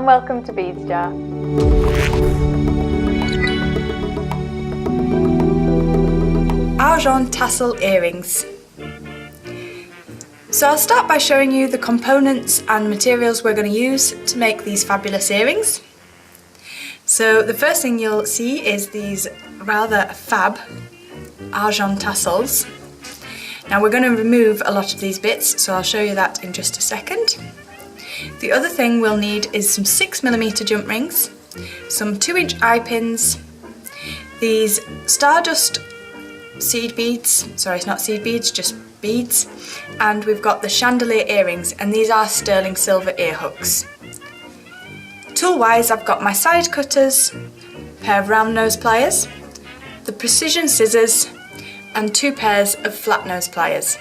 and welcome to Beads Jar. Argent Tassel earrings. So I'll start by showing you the components and materials we're going to use to make these fabulous earrings. So the first thing you'll see is these rather fab Argent Tassels. Now we're going to remove a lot of these bits, so I'll show you that in just a second. The other thing we'll need is some 6mm jump rings, some 2-inch eye pins, these Stardust seed beads, sorry it's not seed beads, just beads, and we've got the chandelier earrings, and these are sterling silver ear hooks. Tool wise, I've got my side cutters, a pair of round nose pliers, the precision scissors, and 2 pairs of flat nose pliers.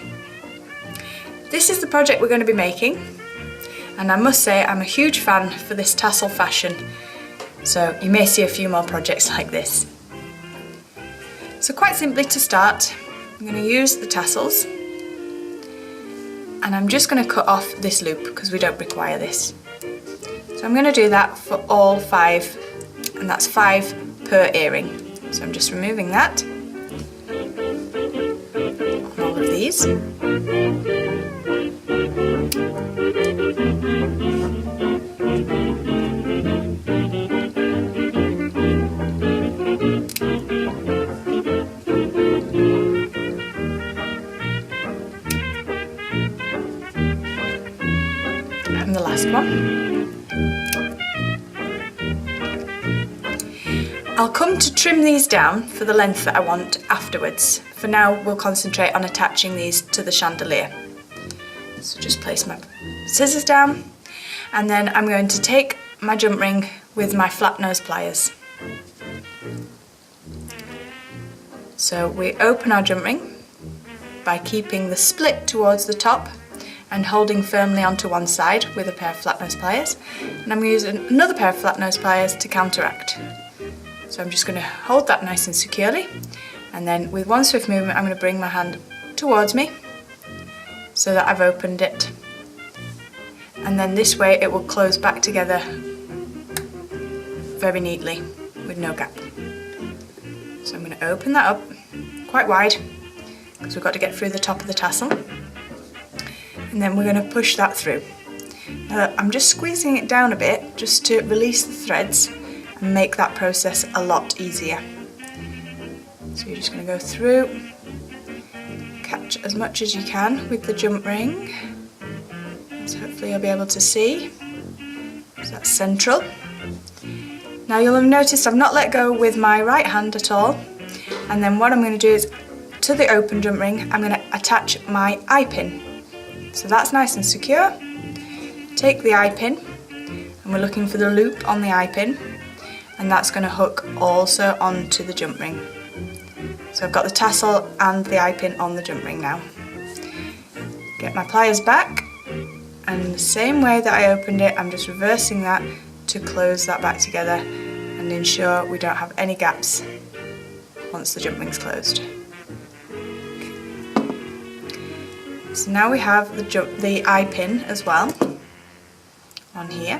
This is the project we're going to be making, and I must say I'm a huge fan for this tassel fashion, so you may see a few more projects like this. So quite simply to start, I'm going to use the tassels, and I'm just going to cut off this loop because we don't require this. So I'm going to do that for all 5, and that's 5 per earring. So I'm just removing that on all of these. And the last one. I'll come to trim these down for the length that I want afterwards. For now we'll concentrate on attaching these to the chandelier. So just place my scissors down, and then I'm going to take my jump ring with my flat nose pliers. So we open our jump ring by keeping the split towards the top and holding firmly onto one side with a pair of flat nose pliers, and I'm going to use another pair of flat nose pliers to counteract. So I'm just going to hold that nice and securely, and then with one swift movement I'm going to bring my hand towards me so that I've opened it, and then this way it will close back together very neatly with no gap. So I'm going to open that up quite wide because we've got to get through the top of the tassel, and then we're going to push that through. Now, I'm just squeezing it down a bit just to release the threads and make that process a lot easier. So you're just going to go through, catch as much as you can with the jump ring, so hopefully you'll be able to see. So that's central. Now you'll have noticed I've not let go with my right hand at all, and then what I'm going to do is to the open jump ring I'm going to attach my eye pin. So that's nice and secure. Take the eye pin, and we're looking for the loop on the eye pin, and that's going to hook also onto the jump ring. So I've got the tassel and the eye pin on the jump ring now. Get my pliers back, and in the same way that I opened it, I'm just reversing that to close that back together and ensure we don't have any gaps once the jump ring's closed. So now we have the eye pin as well on here,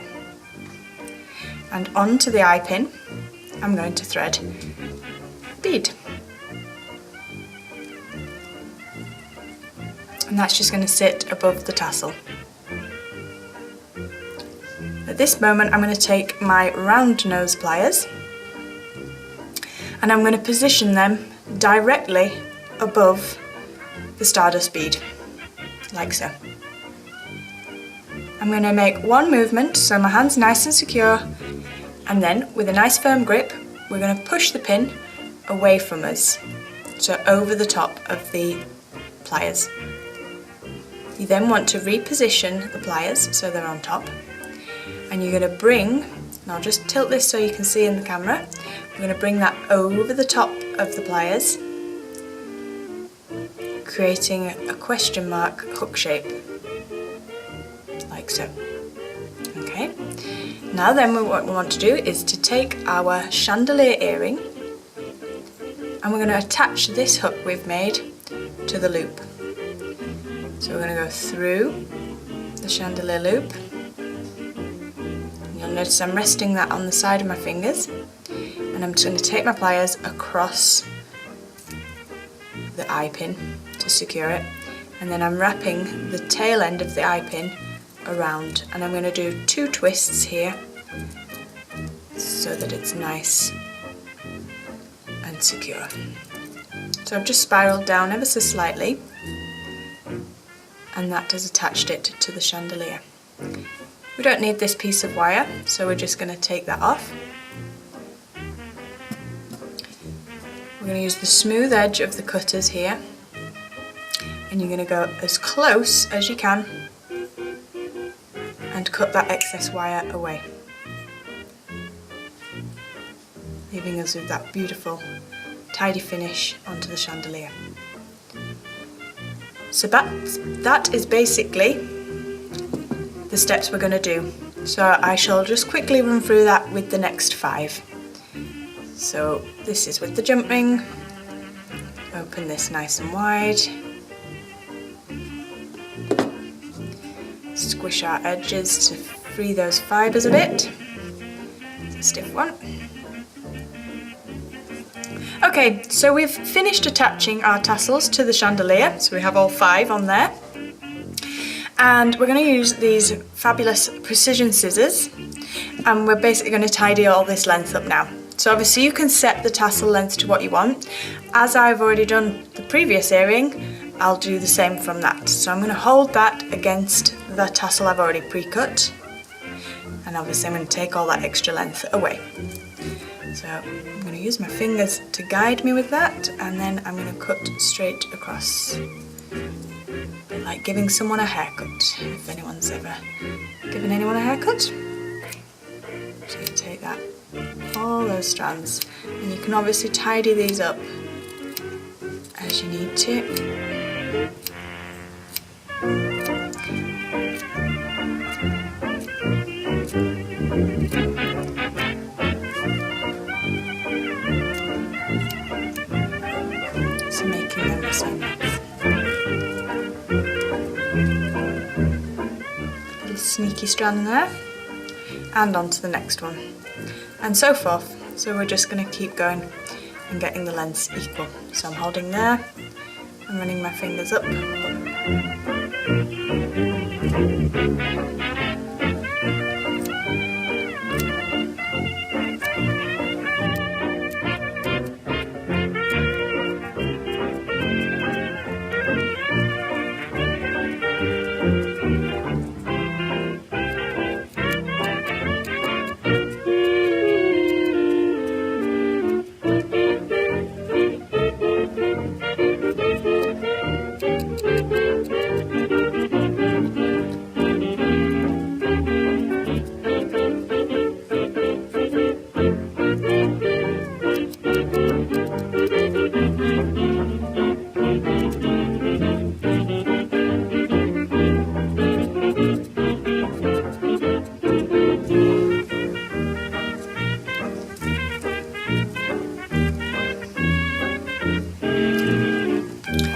and onto the eye pin I'm going to thread a bead, and that's just going to sit above the tassel. At this moment I'm going to take my round nose pliers, and I'm going to position them directly above the Stardust bead, like so. I'm going to make one movement so my hand's nice and secure, and then with a nice firm grip we're going to push the pin away from us, so over the top of the pliers. You then want to reposition the pliers so they're on top, and you're going to bring, and I'll just tilt this so you can see in the camera, we're going to bring that over the top of the pliers, creating a question mark hook shape, like so. Okay, now then what we want to do is to take our chandelier earring, and we're going to attach this hook we've made to the loop. So we're going to go through the chandelier loop. You'll You'll notice I'm resting that on the side of my fingers, and I'm just going to take my pliers across the eye pin to secure it, and then I'm wrapping the tail end of the eye pin around, and I'm going to do 2 twists here so that it's nice and secure. So I've just spiraled down ever so slightly, and that has attached it to the chandelier. We don't need this piece of wire, so we're just going to take that off. We're going to use the smooth edge of the cutters here, and you're going to go as close as you can and cut that excess wire away, leaving us with that beautiful tidy finish onto the chandelier. So that is basically the steps we're going to do. So I shall just quickly run through that with the next 5. So this is with the jump ring. Open this nice and wide. Squish our edges to free those fibres a bit. It's a stiff one. Okay, so we've finished attaching our tassels to the chandelier, so we have all 5 on there. And we're going to use these fabulous precision scissors, and we're basically going to tidy all this length up now. So obviously you can set the tassel length to what you want. As I've already done the previous earring, I'll do the same from that. So I'm going to hold that against the tassel I've already pre-cut, and obviously I'm going to take all that extra length away. So I'm going to use my fingers to guide me with that, and then I'm going to cut straight across. A bit like giving someone a haircut, if anyone's ever given anyone a haircut. So you take that, all those strands, and you can obviously tidy these up as you need to. So making them the same length. Little sneaky strand there, and onto the next one, and so forth. So we're just going to keep going and getting the lengths equal. So I'm holding there, I'm running my fingers up.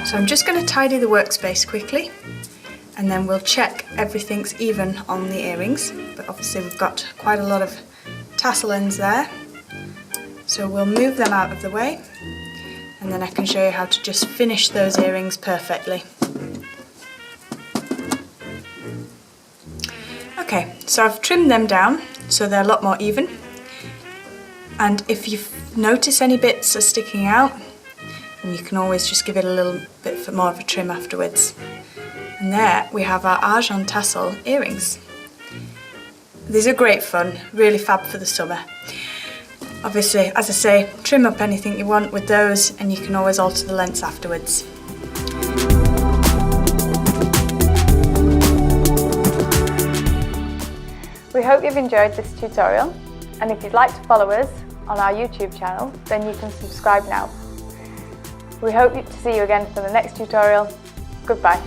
So I'm just going to tidy the workspace quickly, and then we'll check everything's even on the earrings, but obviously we've got quite a lot of tassel ends there, so we'll move them out of the way, and then I can show you how to just finish those earrings perfectly. Okay, so I've trimmed them down so they're a lot more even, and if you notice any bits are sticking out, and you can always just give it a little bit more of a trim afterwards. And there we have our Argent Tassel earrings. These are great fun, really fab for the summer. Obviously, as I say, trim up anything you want with those, and you can always alter the lengths afterwards. We hope you've enjoyed this tutorial, and if you'd like to follow us on our YouTube channel, then you can subscribe now. We hope to see you again for the next tutorial. Goodbye.